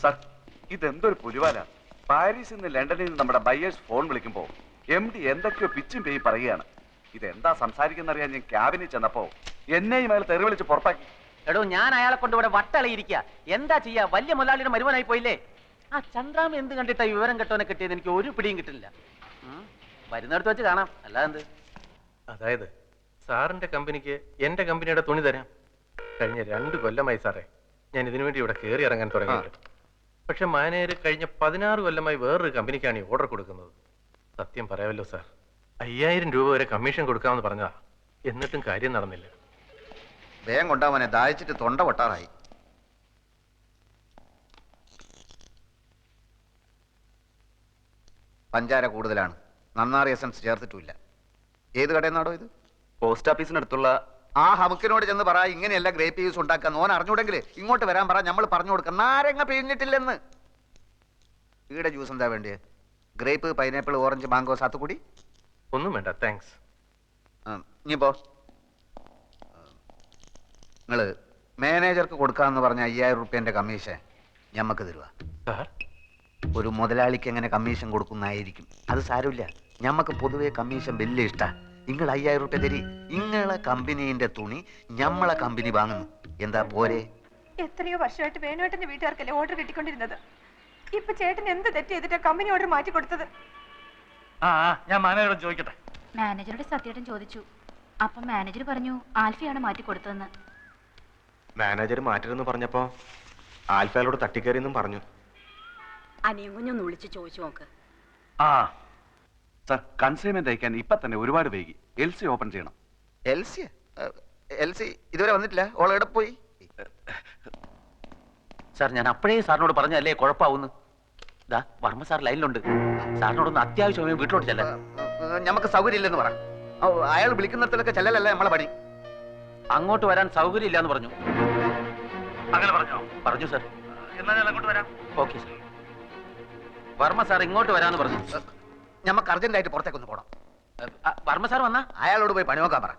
Sir, ഇതെന്തൊരു പുലിവാല. പാരീസിൽ നിന്ന് ലണ്ടനിൽ നിന്ന് നമ്മുടെ ബയേഴ്സ് ഫോൺ വിളിക്കുമ്പോൾ MD എന്തൊക്കെയോ പിച്ചും പേയി പറയുകയാണ്. ഇതെന്താ സംസാരിക്കുന്നറിയാൻ ഞാൻ ക്യാബിനിൽ ചെന്നപ്പോ എന്നെയും അയാൾ തെറി വിളിച്ച് പുറത്താക്കി. എടോ, ഞാൻ അയാളെ കൊണ്ട് ഇവിടെ വട്ടളയിരിക്കുക. എന്താ ചെയ്യാ? വലിയ മുതലാളിയുടെ മരുവനായി പോയില്ലേ. ആ ചന്ദ്രാമ എന്ത് കണ്ടിട്ടാ വിവരം കെട്ടോനെ കിട്ടിയത്? എനിക്ക് ഒരു പിടിയും കിട്ടില്ല. വരുന്നിടത്ത് വെച്ച് കാണാം, അല്ലാതെ. അതായത് സാറിന്റെ കമ്പനിക്ക് എന്റെ കമ്പനിയുടെ തുണി തരാം. കഴിഞ്ഞ 2 കൊല്ലമായി സാറേ ഞാൻ ഇതിനു വേണ്ടി ഇവിടെ കയറി ഇറങ്ങാൻ തുടങ്ങിയിട്ട്. പക്ഷെ മാനേജർ കഴിഞ്ഞ 16 കൊല്ലമായി വേറൊരു കമ്പനിക്കാണ് ഈ ഓർഡർ കൊടുക്കുന്നത്. സത്യം പറയാമല്ലോ സാർ, 5000 രൂപ വരെ കമ്മീഷൻ കൊടുക്കാമെന്ന് പറഞ്ഞതാ. എന്നിട്ടും കാര്യം നടന്നില്ല. വേഗം കൊണ്ടാവനെ, ദാഹിച്ചിട്ട് തൊണ്ട പൊട്ടാറായി. പഞ്ചാര കൂടുതലാണ്, നന്നാറി എസൻസ് ചേർത്തിട്ടുമില്ല. ഏത് കടയിൽ നിന്നാടോ ഇത്? പോസ്റ്റ് ഓഫീസിനടുത്തുള്ള ആ ഹമുക്കിനോട് ചെന്ന് പറ, ഇങ്ങനെയല്ല ഗ്രേപ്പ് ജ്യൂസ് ഉണ്ടാക്കാൻ. ഓൻ അറിഞ്ഞൂടെങ്കിൽ ഇങ്ങോട്ട് വരാൻ പറ, നമ്മൾ പറഞ്ഞു കൊടുക്കാം. നാരങ്ങ പിഴിഞ്ഞിട്ടില്ലെന്ന്. ഈടെ ജ്യൂസ് എന്താ വേണ്ടിയത്? Grape, pineapple, orange, mango, sathukudi? ഒന്നും വേണ്ട, താങ്ക്സ്. ഇനിയിപ്പോ നിങ്ങള് മാനേജർക്ക് കൊടുക്കാന്ന് പറഞ്ഞ 5000 റുപ്യന്റെ കമ്മീഷൻ ഞമ്മക്ക് തരുക. ഒരു മുതലാളിക്ക് എങ്ങനെ കമ്മീഷൻ കൊടുക്കുന്നതായിരിക്കും. അത് സാരമില്ല, ഞമ്മക്ക് പൊതുവെ കമ്മീഷൻ വലിയ ഇഷ്ടാ. നിങ്ങൾ 5000 റുപ്യ തരി. നിങ്ങളെ കമ്പനീന്റെ തുണി ഞമ്മളെ കമ്പനി വാങ്ങുന്നു. എന്താ പോരെ? എത്രയോ വർഷമായിട്ട് വേണുവേട്ടന്റെ വീട്ടുകാർക്കല്ലേ ഓർഡർ കിട്ടിക്കൊണ്ടിരുന്നത്. ഇപ്പൊ ചേട്ടൻ എന്ത് തെറ്റ് ചെയ്തിട്ടാ കമ്പനി ഓർഡർ മാറ്റി കൊടുത്തത്? ഞാൻ മാനേജറോട് ചോദിക്കട്ടെ. മാനേജറുടെ സത്യേട്ടൻ ചോദിച്ചു. അപ്പൊ മാനേജർ പറഞ്ഞു ആൽഫിയാണ് മാറ്റി കൊടുത്തതെന്ന്. മാനേജർ മാറ്റരുതെന്ന് പറഞ്ഞപ്പോ ആൽഫയോട് തട്ടിക്കയറിയെന്നും പറഞ്ഞു. അനിയും കുഞ്ഞൊന്ന് വിളിച്ച് ചോദിച്ചു നോക്ക്. സർ, കൺസൈൻമെന്റ് അയക്കാൻ ഇപ്പൊ തന്നെ ഒരുപാട് വൈകി. LC ഓപ്പൺ ചെയ്യണം. LC ഇതുവരെ വന്നിട്ടില്ല. ഓൾ എവിടെ പോയി? സാർ, ഞാൻ അപ്പോഴേ സാറിനോട് പറഞ്ഞല്ലേ കുഴപ്പമാവുന്നു. ഇതാ വർമ്മ സാർ ലൈനിലുണ്ട്. സാറിനോടൊന്ന് അത്യാവശ്യമായി വീട്ടിലോട്ട് ചെല്ലാൻ. നമുക്ക് സൗകര്യം ഇല്ലെന്ന് പറ. അയാൾ വിളിക്കുന്നിടത്തൊക്കെ ചെല്ലലല്ല നമ്മളെ പണി. അങ്ങോട്ട് വരാൻ സൗകര്യം ഇല്ലാന്ന് പറഞ്ഞു. അങ്ങനെ പറഞ്ഞോ? പറഞ്ഞു സാർ. എന്നാ ഞാൻ അങ്ങോട്ട് വരാം. Okay sir. വർമ്മ സാർ ഇങ്ങോട്ട് വരാന്ന് പറഞ്ഞു. നമുക്ക് അർജന്റായിട്ട് പുറത്തേക്കൊന്ന് പോകണം. വർമ്മ സാർ വന്നാ അയാളോട് പോയി പണി നോക്കാൻ പറ.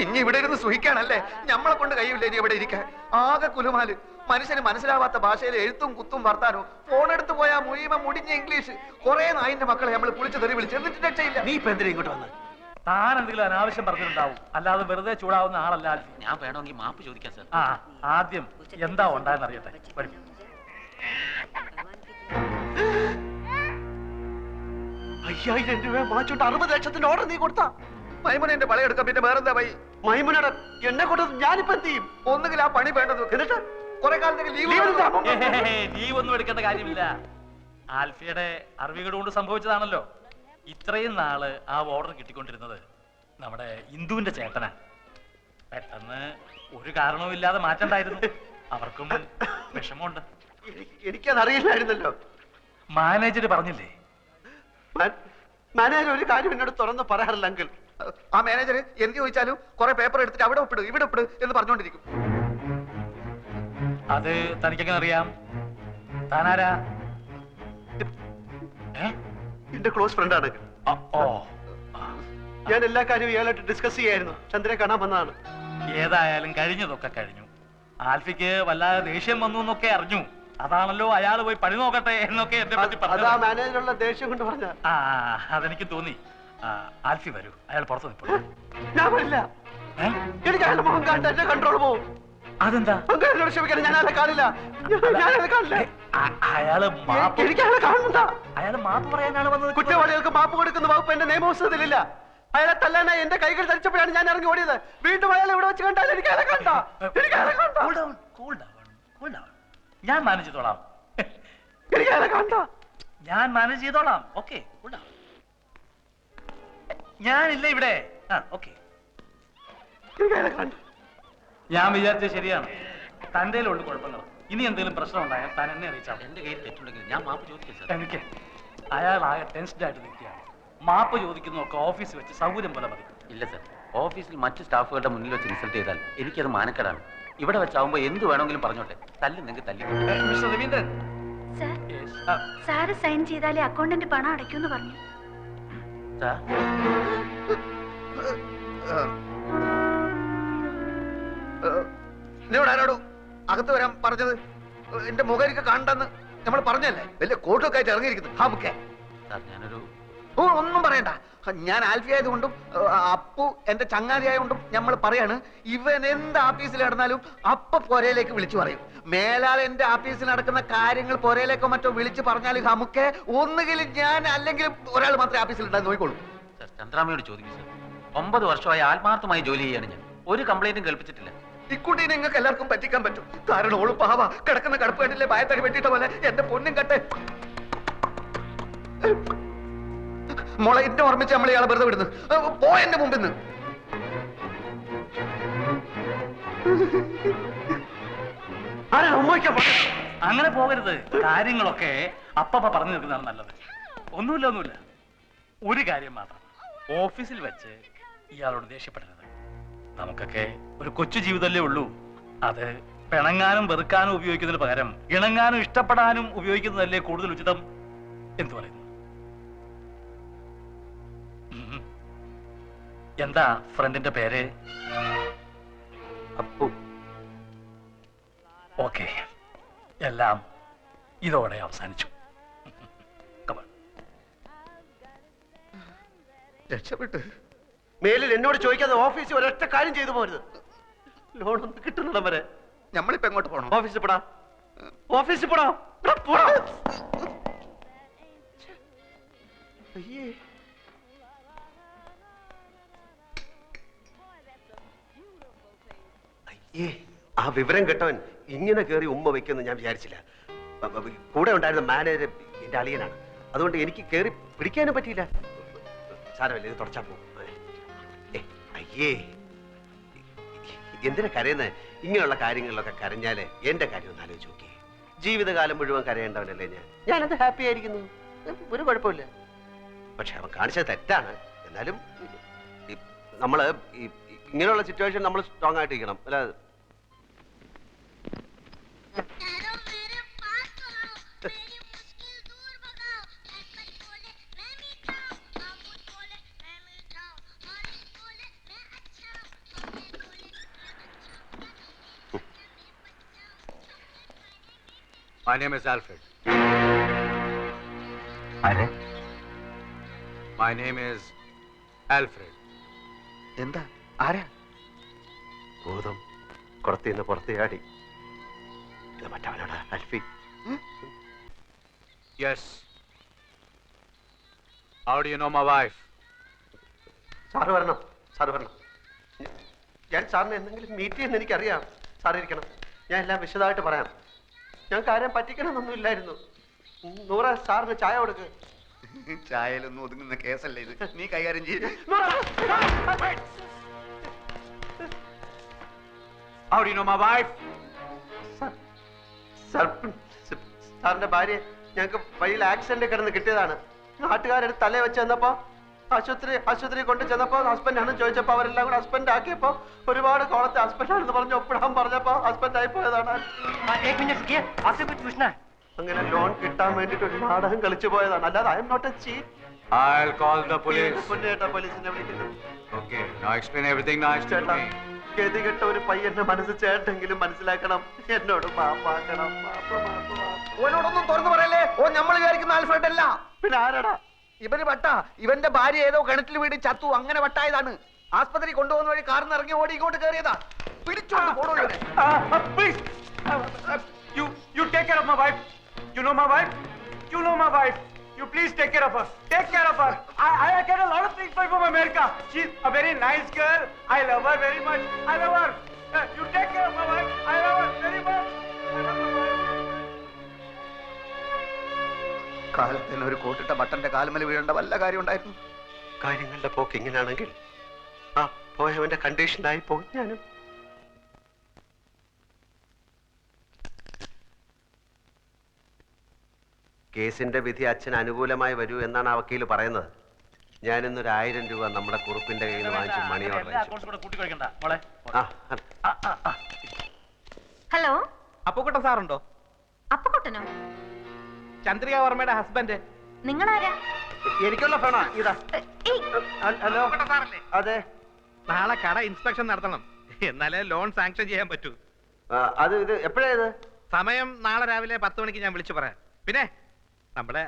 ഇനി ഇവിടെ ഇരുന്ന് സുഖിക്കാണല്ലേ? നമ്മളെ കൊണ്ട് കഴിയില്ല ഇനി ഇവിടെ ഇരിക്കാൻ. ആകെ കുലുമാല്. മനുഷ്യന് മനസ്സിലാവാത്ത ഭാഷയിൽ എഴുത്തും കുത്തും വർത്താനോ. ഫോണെടുത്ത് പോയാ മുഴുവൻ മുടിഞ്ഞ ഇംഗ്ലീഷ്. കുറെ നായിന്റെ മക്കളെ നമ്മൾ കുളിച്ച് തെറി വിളിച്ച് എന്നിട്ട് രക്ഷയില്ല. നീ ഇപ്പൊ എന്തിനാ ഇങ്ങോട്ട് വന്ന്? താൻ എന്തെങ്കിലും അനാവശ്യം പറഞ്ഞിട്ടുണ്ടാവും, അല്ലാതെ വെറുതെ ചൂടാവുന്ന ആളല്ല. ഞാൻ വേണമെങ്കിൽ മാപ്പ് ചോദിക്കാം സാർ. ആദ്യം എന്താ ഉണ്ടായെന്ന് അറിയട്ടെ. 5000 രൂപ വാങ്ങിച്ചോട്ട് 60 ലക്ഷത്തിന്റെ ഓർഡർ നീ കൊടുത്താ? മൈമുനെ പളയെടുക്കാം. പിന്നെ വേറെന്താ വൈ? മൈമുനയുടെ എന്നെ കൊടുത്ത് ഞാനിപ്പോ എന്ത് ചെയ്യും? ഒന്നുകിൽ ആ പണി വേണ്ടത് എന്നിട്ട് കുറെ കാലത്തേക്ക് ലീവ് ഒന്നും എടുക്കേണ്ട കാര്യമില്ല. ആൽഫിയുടെ അറിവുകൾ കൊണ്ട് സംഭവിച്ചതാണല്ലോ. ഇത്രയും നാള് ആ ഓർഡർ കിട്ടിക്കൊണ്ടിരുന്നത് നമ്മുടെ ഇന്ദുവിന്റെ ചേട്ടനാ. പെട്ടെന്ന് ഒരു കാരണവും ഇല്ലാതെ മാറ്റണ്ടായിരുന്നു. അവർക്കും വിഷമമുണ്ട്. എനിക്കത് അറിയില്ലായിരുന്നല്ലോ. മാനേജർ പറഞ്ഞില്ലേ? മാനേജർ ഒരു കാര്യം എന്നോട് തുറന്ന് പറയാറില്ല അങ്കിൾ. ആ മാനേജർ എന്ത് ചോദിച്ചാലും കുറെ പേപ്പർ എടുത്തിട്ട് അവിടെ ഒപ്പിട് ഇവിടെ ഒപ്പിട് എന്ന് പറഞ്ഞുകൊണ്ടിരിക്കും. അത് തനിക്കെങ്ങനെ അറിയാം? താനാരാ? എന്റെ ക്ലോസ് ഫ്രണ്ടാണ്. ഞാൻ എല്ലാ കാര്യവും ഇയാളായിട്ട് ഡിസ്കസ് ചെയ്യായിരുന്നു. ചന്ദ്രനെ കാണാൻ വന്നതാണ്. ഏതായാലും കഴിഞ്ഞതൊക്കെ കഴിഞ്ഞു. ആൽഫിക്ക് വല്ലാതെ ദേഷ്യം വന്നു എന്നൊക്കെ അറിഞ്ഞു. അതാണല്ലോ അയാൾ പോയി പണി നോക്കട്ടെ എന്നൊക്കെ എന്നെ പറ്റി പറഞ്ഞു. മാനേജറുള്ള ദേഷ്യം കൊണ്ട് പറഞ്ഞ. അതെനിക്ക് തോന്നി. ആൽഫി വരൂ, അയാൾ പുറത്ത് നിൽപ്പുള്ളൂ. ഞാൻ വരില്ല. എനിക്ക് അയാളുടെ മുഖം കാണാൻ എന്റെ കൺട്രോൾ പോവും. അതെന്താ? എന്നോട് ക്ഷമിക്കണം, ഞാൻ അയാളെ കാണില്ല. അയാൾ മാപ്പ് പറയാനാണ് വന്നത്. കുറ്റവാളികൾക്ക് മാപ്പ് കൊടുക്കുന്ന വകുപ്പ് എന്റെ നിയമപുസ്തകത്തിലില്ല. അയാളെ തല്ലാനായി എന്റെ കൈകൾ ധരിച്ചപ്പോഴാണ് ഞാൻ ഇറങ്ങി ഓടിയത്. വീണ്ടും അയാൾ ഇവിടെ വെച്ച് കണ്ടാൽ എനിക്ക് അയാളെ കണ്ട. ഞാൻ മാനേജ് ചെയ്തോളാം. എനിക്ക് അയാളെ കണ്ട. ഞാൻ മാനേജ് ചെയ്തോളാം. ഓക്കെ, ഞാനില്ല ഇവിടെ. ഓക്കെ, ഞാൻ വിചാരിച്ചത് ശരിയാണ്. തന്റെ ഉള്ളു കുഴപ്പങ്ങൾ. ഇനി എന്തെങ്കിലും പ്രശ്നം ഉണ്ടായാൽ താൻ എന്നെ അറിയിച്ചാൽ. എന്റെ കയ്യിൽ തെറ്റുണ്ടെങ്കിൽ ഞാൻ മാപ്പ് ചോദിക്കാം. എനിക്ക് അയാൾ ആകെ ടെൻസ്ഡ് ആയിട്ട് നിൽക്കുകയാണ്. മാപ്പ് ചോദിക്കുന്നതൊക്കെ ഓഫീസിൽ വെച്ച് സൗകര്യം പോലെ മതി. ഇല്ല സർ, ഓഫീസിൽ മറ്റു സ്റ്റാഫുകളുടെ മുന്നിൽ വെച്ച് ഇൻസൾട്ട് ചെയ്താൽ എനിക്കത് മാനക്കേടാണ്. ഇവിടെ വെച്ചാവുമ്പോ എന്ത് വേണമെങ്കിലും പറഞ്ഞോട്ടെ. തല്ലുന്നെങ്കിൽ തല്ലി. Mister Ravindran. Sir sir sign ചെയ്താലേ അക്കൗണ്ടന്റ് പണം അടയ്ക്കുമെന്ന് പറഞ്ഞു. സാർ എന്നോട് ആരോടോ അകത്ത് വരാൻ പറഞ്ഞത്? എന്റെ മുഖം എനിക്ക് കണ്ടെന്ന് നമ്മൾ പറഞ്ഞല്ലേ? വലിയ കോട്ടൊക്കെ ആയിട്ട് ഇറങ്ങിയിരിക്കുന്നു. സാർ ഞാനൊരു ഒന്നും പറയണ്ട. ഞാൻ ആൽഫി ആയതുകൊണ്ടും അപ്പു എന്റെ ചങ്ങാതി ആയതുകൊണ്ടും നമ്മൾ പറയാണ്, ഇവൻ എന്ത് ആഫീസിൽ നടന്നാലും അപ്പ പൊരയിലേക്ക് വിളിച്ചു പറയും. മേലാൽ എന്റെ ആഫീസിൽ നടക്കുന്ന കാര്യങ്ങൾ പൊരയിലേക്കോ മറ്റോ വിളിച്ചു പറഞ്ഞാൽ നമുക്ക് ഒന്നുകിൽ ഞാൻ അല്ലെങ്കിൽ ഒരാൾ മാത്രമേ ആഫീസിൽ ഉണ്ടായി നോക്കിക്കോളൂ. സാർ ചന്ദ്രാമയോട് ചോദിക്കും സാർ. 9 വർഷമായി ആത്മാർത്ഥമായി ജോലി ചെയ്യാണ് ഞാൻ. ഒരു കംപ്ലൈന്റും കേൾപ്പിച്ചിട്ടില്ല. ഇക്കുട്ടി നിങ്ങൾക്ക് എല്ലാവർക്കും പറ്റിക്കാൻ പറ്റും. കാരണം ഓള് പാവ കിടക്കുന്ന കടപ്പ് കണ്ടില്ലേ, ഭയത്തടി വെട്ടിട്ട പോലെ. എന്റെ പൊന്നും കട്ടെ മോളെ ഇന്നെ ഓർമ്മിച്ച് നമ്മൾ ഇയാളെ വെറുതെ വിടുന്നു. പോ എന്റെ മുമ്പിൽ നിന്ന്. അങ്ങനെ പോകരുത്. കാര്യങ്ങളൊക്കെ അപ്പ പറഞ്ഞു നിൽക്കുന്നതാണ് നല്ലത്. ഒന്നുമില്ല. ഒരു കാര്യം മാത്രം, ഓഫീസിൽ വെച്ച് ഇയാളോട് ദേഷ്യപ്പെടരുത്. നമുക്കൊക്കെ ഒരു കൊച്ചു ജീവിതമല്ലേ ഉള്ളൂ. അത് പിണങ്ങാനും വെറുക്കാനും ഉപയോഗിക്കുന്നതിന് പകരം ഇണങ്ങാനും ഇഷ്ടപ്പെടാനും ഉപയോഗിക്കുന്നതല്ലേ കൂടുതൽ ഉചിതം. എന്തു പറയുന്നു? എന്താ ഫ്രണ്ടിന്റെ പേര്? അപ്പു. ഓക്കെ, എല്ലാം ഇതോടെ അവസാനിച്ചു. രക്ഷപ്പെട്ട് മേലിൽ എന്നോട് ചോദിക്കാതെ ഓഫീസിൽ ഒരൊറ്റ കാര്യം ചെയ്തു പോരുത്. ലോണൊന്നും കിട്ടുന്നിടം വരെ. നമ്മളിപ്പോ എങ്ങോട്ട് പോകണം? ഓഫീസിൽ പോടാ. ഓഫീസിൽ പോടാ. അയ്യേ, അയ്യേ, ആ വിവരം കേട്ടവൻ ഇങ്ങനെ കയറി ഉമ്മ വയ്ക്കുമെന്ന് ഞാൻ വിചാരിച്ചില്ല. കൂടെ ഉണ്ടായിരുന്ന മാനേജർ എന്റെ അളിയനാണ്. അതുകൊണ്ട് എനിക്ക് കയറി പിടിക്കാനും പറ്റിയില്ല. സാരമല്ല, ഇത് തുടച്ചാ പോകും. അയ്യേ, എന്തിനാ കരയുന്നത്? ഇങ്ങനെയുള്ള കാര്യങ്ങളിലൊക്കെ കരഞ്ഞാല് എന്റെ കാര്യം ഒന്ന് ആലോചിച്ച് നോക്കി. ജീവിതകാലം മുഴുവൻ കരയേണ്ടവനല്ലേ ഞാനത് ഹാപ്പി ആയിരിക്കുന്നു. ഒരു കുഴപ്പമില്ല. പക്ഷെ അവൻ കാണിച്ചത് തെറ്റാണ്. എന്നാലും നമ്മള് ഇങ്ങനെയുള്ള സിറ്റുവേഷൻ നമ്മൾ സ്ട്രോങ് ആയിട്ടിരിക്കണം. അല്ലാതെ My name is Alfred. My name is Alfred. എന്താ? ആരാ? ഭൂതം കുറത്തിന്ന് പുറത്തേയാടി. മറ്റവനാണ് അൽഫി. Yes. How do you know my wife? Sir വരണം. ഞാൻ സാറിനെ എന്തെങ്കിലും മീറ്റ് ചെയ്യുന്ന എനിക്കറിയാം. സാർ ഇരിക്കണം. ഞാൻ എല്ലാം വിശദമായിട്ട് പറയാം. ഞാൻ കാര്യം പറ്റിക്കണമെന്നൊന്നും ഇല്ലായിരുന്നു. നൂറ, സാറിന് ചായ കൊടുക്ക്. ചായയിലൊന്നും ഒതുങ്ങുന്ന കേസല്ലേ ഇത്. നീ കൈകാര്യം ചെയ്ത്. How do you know my wife? സാറിന്റെ ഭാര്യ ഞങ്ങൾക്ക് വഴിയിൽ ആക്സിഡന്റ് കിടന്ന് കിട്ടിയതാണ്. നാട്ടുകാരെടുത്ത് തലേ വെച്ച് ചെന്നപ്പോ ആശുപത്രി കൊണ്ട് ചെന്നപ്പോ ഹസ്ബൻഡ് ആണെന്ന് ചോദിച്ചപ്പോ അവരെല്ലാം കൂടെ ഹസ്ബൻഡ് ആക്കിയപ്പോ ഒരുപാട് കോളത്തെ ഹസ്ബൻഡ് ആണെന്ന് പറഞ്ഞു ഒപ്പിടാൻ പറഞ്ഞപ്പോ ഹസ്ബൻഡ് ആയി പോയതാണ്. അങ്ങനെ ലോൺ കിട്ടാൻ വേണ്ടിട്ട് ഒരു നാടകം കളിച്ചു പോയതാണ്. അല്ലാതെ I'm not a cheat. I'll call the police. പോലീസിനെ വിളിക്കുന്നത്. Okay, now explain everything nice to me. ഗതികെട്ട ഒരു പയ്യന്റെ മനസ്സ് ചേട്ടെങ്കിലും മനസ്സിലാക്കണം. എന്നോട് മാപ്പാക്കണം. ഓനോടൊന്നും തുറന്നു പറയല്ലേ. ഓ നമ്മൾ വിചാരിക്കുന്ന ആൽഫ്രഡ് അല്ല. പിന്നെ ആരാടാ? ഇവന് വട്ട. ഇവന്റെ ഭാര്യ ഏതോ കിണറ്റിൽ വീട് ചത്തു. അങ്ങനെ വട്ടായതാണ്. ആസ്പത്രി കൊണ്ടുപോകുന്ന വഴി കാറിന് ഇറങ്ങി ഓടി ഇങ്ങോട്ട് കയറിയതാ. പിടിച്ചോണ്ട് പോണോ ഇവനെ? You take care of my wife. You know my wife. You know my wife. You please take care of her. Take care of her. I get a lot of things from America. She's a very nice girl. I love her very much. I love her. You take care of my wife. I love her very much. I love my wife. കാലത്തിന് ഒരു കോട്ടിട്ട ബട്ടന്റെ കാലുമല വീഴേണ്ട വല്ല കാര്യം ഉണ്ടായിരുന്നു? കാര്യങ്ങളുടെ പോക്ക് ഇങ്ങനെയാണെങ്കിൽ ആ പോയവന്റെ കണ്ടീഷനായി പോകും ഞാനും. കേസിന്റെ വിധി അച്ഛന് അനുകൂലമായി വരൂ എന്നാണ് ആ വക്കീൽ പറയുന്നത്. ഞാനിന്നൊരു 1000 രൂപ നമ്മുടെ കുറുപ്പിന്റെ കയ്യിൽ നിന്ന് വാങ്ങിച്ച് മണി ഓർഡർ. ഹലോ, അപ്പുക്കുട്ട സാറുണ്ടോ? അപ്പക്കുട്ടനോ? ചന്ദ്രിക വർമ്മയുടെ ഹസ്ബൻഡ്. നിങ്ങളാരാ? എനിക്കുള്ള ഫോണാ ഇതാ. ഏയ്, ഹലോ, അതെ. നാളെ കട ഇൻസ്പെക്ഷൻ നടത്തണം, എന്നാലേ ലോൺ സാങ്ഷൻ ചെയ്യാൻ പറ്റൂ. അത് ഇത് എപ്പോഴാ ഇത്? സമയം നാളെ രാവിലെ 10 മണിക്ക് ഞാൻ വിളിച്ചു പറയാം. പിന്നെ നമ്മുടെ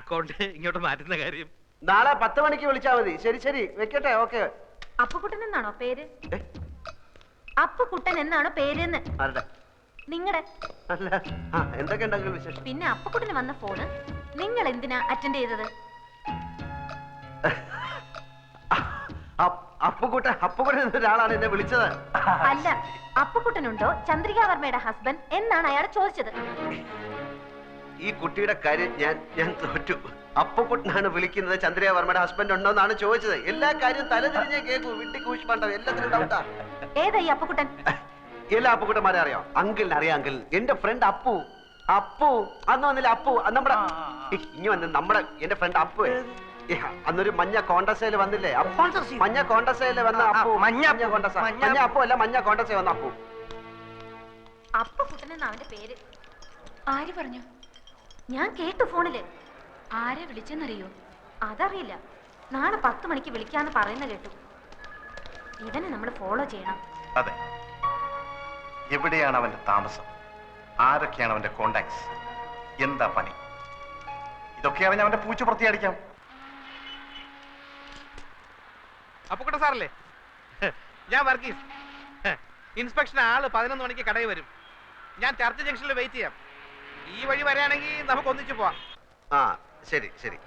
അക്കൗണ്ട് ഇങ്ങോട്ട് മാറ്റുന്ന കാര്യം നാളെ 10 മണിക്ക് വിളിച്ചാൽ മതി. ശരി ശരി, വെക്കട്ടെ. ഓക്കെ. അപ്പക്കുട്ടൻ എന്നാണോ പേര്? അപ്പക്കുട്ടൻ എന്നാണോ പേരെന്ന്? ആരുടെ? നിങ്ങളുടെ. അല്ല, എന്തൊക്കെ ഉണ്ടെങ്കിലും വിശേഷം. പിന്നെ അപ്പക്കുട്ടന് വന്ന ഫോണ് നിങ്ങൾ എന്തിനാ അറ്റൻഡ് ചെയ്തത്? അപ്പുകുട്ടൻ എന്നൊരാളാണ് എന്നെ വിളിച്ചത്. അല്ല, അപ്പക്കുട്ടനുണ്ടോ ചന്ദ്രികാവർമ്മയുടെ ഹസ്ബൻഡ് എന്നാണ് അയാൾ ചോദിച്ചത്. ഈ കുട്ടിയുടെ കാര്യം ഞാൻ തോറ്റു. അപ്പുകുട്ടനാണ് വിളിക്കുന്നത്, ചന്ദ്രവർമ്മയുടെ ഹസ്ബൻഡ് ഉണ്ടോ എന്നാണ് ചോദിച്ചത്. എല്ലാ കാര്യവും തലതിരിഞ്ഞേ കേൾക്കൂ. വിട്ടി കൂഷ്പണ്ടോ, എല്ലാത്തിനും ഡൗട്ടാ. ഏതാ ഈ അപ്പക്കുട്ടൻ? എല്ലാ അപ്പുകുട്ടന്മാരെ അറിയാം. അങ്കിളിനെ അറിയാം. അങ്കിൾ എന്റെ ഫ്രണ്ട് അപ്പു. അന്ന് വന്നില്ല അപ്പു, നമ്മുടെ ഇനി വന്ന് എന്റെ ഫ്രണ്ട് അപ്പു. അന്നൊരു മഞ്ഞ കോണ്ടസയില് വന്നില്ലേ? മഞ്ഞ കോണ്ടസയില് വന്ന അപ്പു. മഞ്ഞ അപ്പു അല്ല, മഞ്ഞ കോണ്ടസയിൽ വന്ന അപ്പു. അപ്പക്കുട്ടൻ എന്നാ അവന്റെ പേര്. ആര് പറഞ്ഞു? ഞാൻ കേട്ടു ഫോണില്. ആരെ വിളിച്ചെന്നറിയോ? അതറിയില്ല. നാളെ 10 മണിക്ക് വിളിക്കാന്ന് പറയുന്ന കേട്ടു. ഇവനെ നമ്മൾ ഫോളോ ചെയ്യണം. അതെ. എവിടെയാണ് അവന്റെ താമസം? ആരൊക്കെയാണ് അവന്റെ കോണ്ടാക്ട്സ്? എന്താ പണി? ഇതൊക്കെ അറിഞ്ഞ അവന്റെ പൂച്ച പുറത്തിയടിക്കാം. അപ്പുക്കുട്ട സാറല്ലേ? ഞാൻ വർഗീസ്. ഇൻസ്പെക്ഷൻ ആള് 11 മണിക്ക് കടയിൽ വരും. ഞാൻ ചർച്ച് ജംഗ്ഷനിൽ വെയിറ്റ് ചെയ്യാം. ഈ വഴി വരാണെങ്കിൽ നമുക്ക് ഒന്നിച്ചു പോവാം. ശരി ശരി.